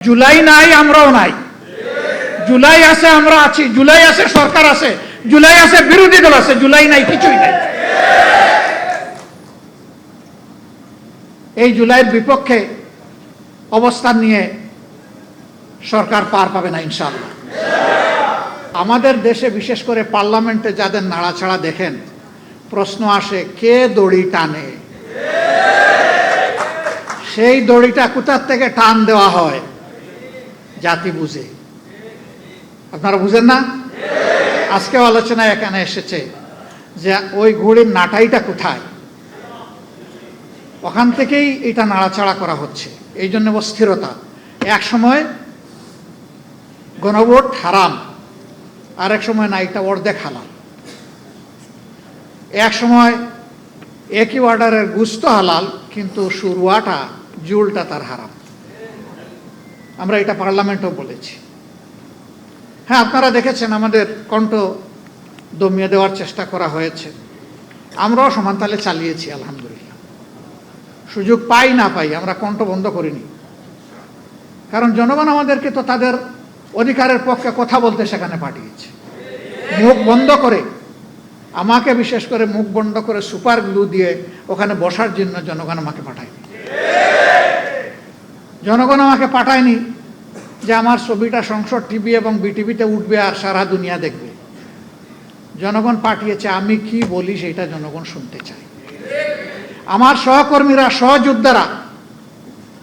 জুলাই নাই, আমরাও নাই। জুলাই আছে, আমরা আছি। জুলাই আছে, সরকার আছে। জুলাই আছে, বিরোধী দল আছে। জুলাই নাই, কিছুই নাই। এই জুলাইয়ের বিপক্ষে অবস্থান নিয়ে সরকার পার পাবে না ইনশাআল্লাহ। আমাদের দেশে বিশেষ করে পার্লামেন্টে যাদের নাড়াছাড়া দেখেন, প্রশ্ন আসে কে দড়ি টানে। সেই দড়িটা কোথার থেকে টান দেওয়া হয়? জাতি বুঝে। আপনারা বুঝেন না? আজকেও আলোচনায় এখানে এসেছে যে ওই ঘড়ির নাটাইটা কোথায়, ওখান থেকেই এটা নাড়াচাড়া করা হচ্ছে। এই জন্য অস্থিরতা। এক সময় গণভোট হারাম, আরেক সময় না, এটা অর্ধেক হালাল। এক সময় একই অর্ডারের গুস্ত হালাল, কিন্তু শুরুয়াটা জুলটা তার হারাম। আমরা এটা পার্লামেন্টেও বলেছি। হ্যাঁ, আপনারা দেখেছেন আমাদের কণ্ঠ দমিয়ে দেওয়ার চেষ্টা করা হয়েছে। আমরাও সমানতালে চালিয়েছি আলহামদুলিল্লাহ। সুযোগ পাই না পাই আমরা কণ্ঠ বন্ধ করিনি, কারণ জনগণ আমাদেরকে তো তাদের অধিকারের পক্ষে কথা বলতে সেখানে পাঠিয়েছে। মুখ বন্ধ করে, আমাকে বিশেষ করে মুখ বন্ধ করে সুপার গ্লু দিয়ে ওখানে বসার জন্য জনগণ আমাকে পাঠায়নি। জনগণ আমাকে পাঠায়নি যে আমার ছবিটা সংসদ টিভি এবং বিটিভিতে উঠবে আর সারা দুনিয়া দেখবে। জনগণ পাঠিয়েছে আমি কি বলি সেটা জনগণ শুনতে চায়। আমার সহকর্মীরা, সহযোদ্ধারা,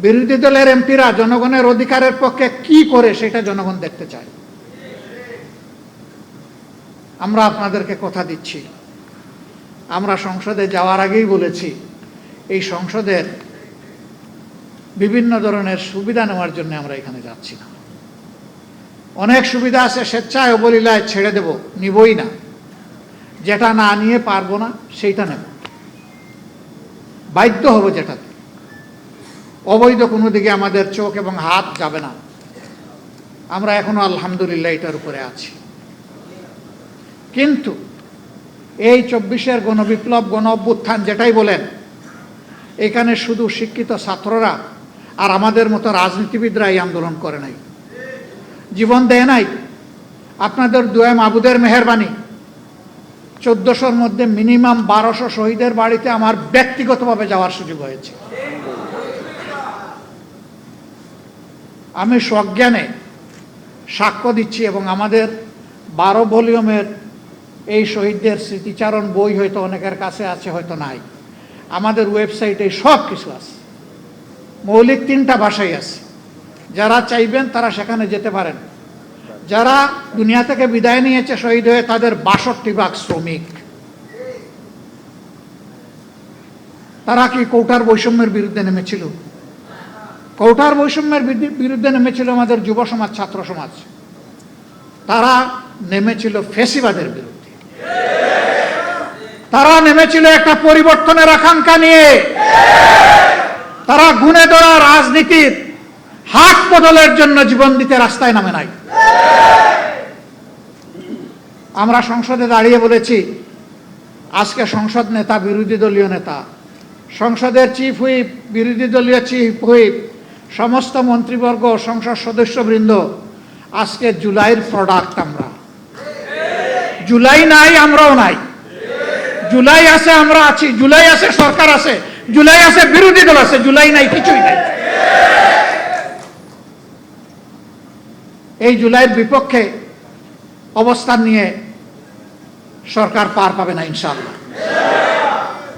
বিরোধী দলের এমপিরা জনগণের অধিকারের পক্ষে কি করে সেটা জনগণ দেখতে চায়। আমরা আপনাদেরকে কথা দিচ্ছি, আমরা সংসদে যাওয়ার আগেই বলেছি এই সংসদের বিভিন্ন ধরনের সুবিধা নেওয়ার জন্য আমরা এখানে যাচ্ছি না। অনেক সুবিধা আছে, স্বেচ্ছায় অবলীলায় ছেড়ে দেব, নিবই না। যেটা না নিয়ে পারবো না সেইটা নেব, বাধ্য হব যেটাতে। অবৈধ কোনো দিকে আমাদের চোখ এবং হাত যাবে না। আমরা এখনো আলহামদুলিল্লাহ এটার উপরে আছি। কিন্তু এই 24-এর গণবিপ্লব, গণ অভ্যুত্থান যেটাই বলেন, এখানে শুধু শিক্ষিত ছাত্ররা আর আমাদের মতো রাজনীতিবিদরা এই আন্দোলন করে নাই, জীবন দেয় নাই। আপনাদের দোয়া মাবুদের মেহেরবানি, 1400-র মধ্যে মিনিমাম 1200 শহীদের বাড়িতে আমার ব্যক্তিগতভাবে যাওয়ার সুযোগ হয়েছে। আমি সজ্ঞানে সাক্ষ্য দিচ্ছি, এবং আমাদের 12 ভলিউমের এই শহীদদের স্মৃতিচারণ বই হয়তো অনেকের কাছে আছে, হয়তো নাই। আমাদের ওয়েবসাইটে সব কিছু আছে, মৌলিক 3টা ভাষাই আছে। যারা চাইবেন তারা সেখানে যেতে পারেন। যারা দুনিয়া থেকে বিদায় নিয়েছে শহীদ হয়ে, তাদের 62 ভাগ শ্রমিক। তারা কি কৌটার বৈষম্যের বিরুদ্ধে নেমেছিল? কৌটার বৈষম্যের বিরুদ্ধে নেমেছিল আমাদের যুব সমাজ, ছাত্র সমাজ। তারা নেমেছিল ফ্যাসিবাদের বিরুদ্ধে। তারা নেমেছিল একটা পরিবর্তনের আকাঙ্ক্ষা নিয়ে। তারা গুণে ধরা রাজনীতির হাত বদলের জন্য জীবন দিতে রাস্তায় নামে নাই। আমরা সংসদে দাঁড়িয়ে বলেছি, আজকে সংসদ নেতা, বিরোধী দলীয় নেতা, সংসদের চিফ হুইপ, বিরোধী দলীয় চিফ হুইপ, সমস্ত মন্ত্রীবর্গ, সংসদ সদস্যবৃন্দ, আজকে জুলাইয়ের প্রোডাক্ট আমরা। জুলাই নাই, আমরাও নাই। জুলাই আছে, আমরা আছি। জুলাই আছে, সরকার আছে। জুলাই আছে, বিরোধী দল আছে। জুলাই নাই, কিছুই নাই। এই জুলাইয়ের বিপক্ষে অবস্থান নিয়ে সরকার পার পাবে না ইনশাআল্লাহ।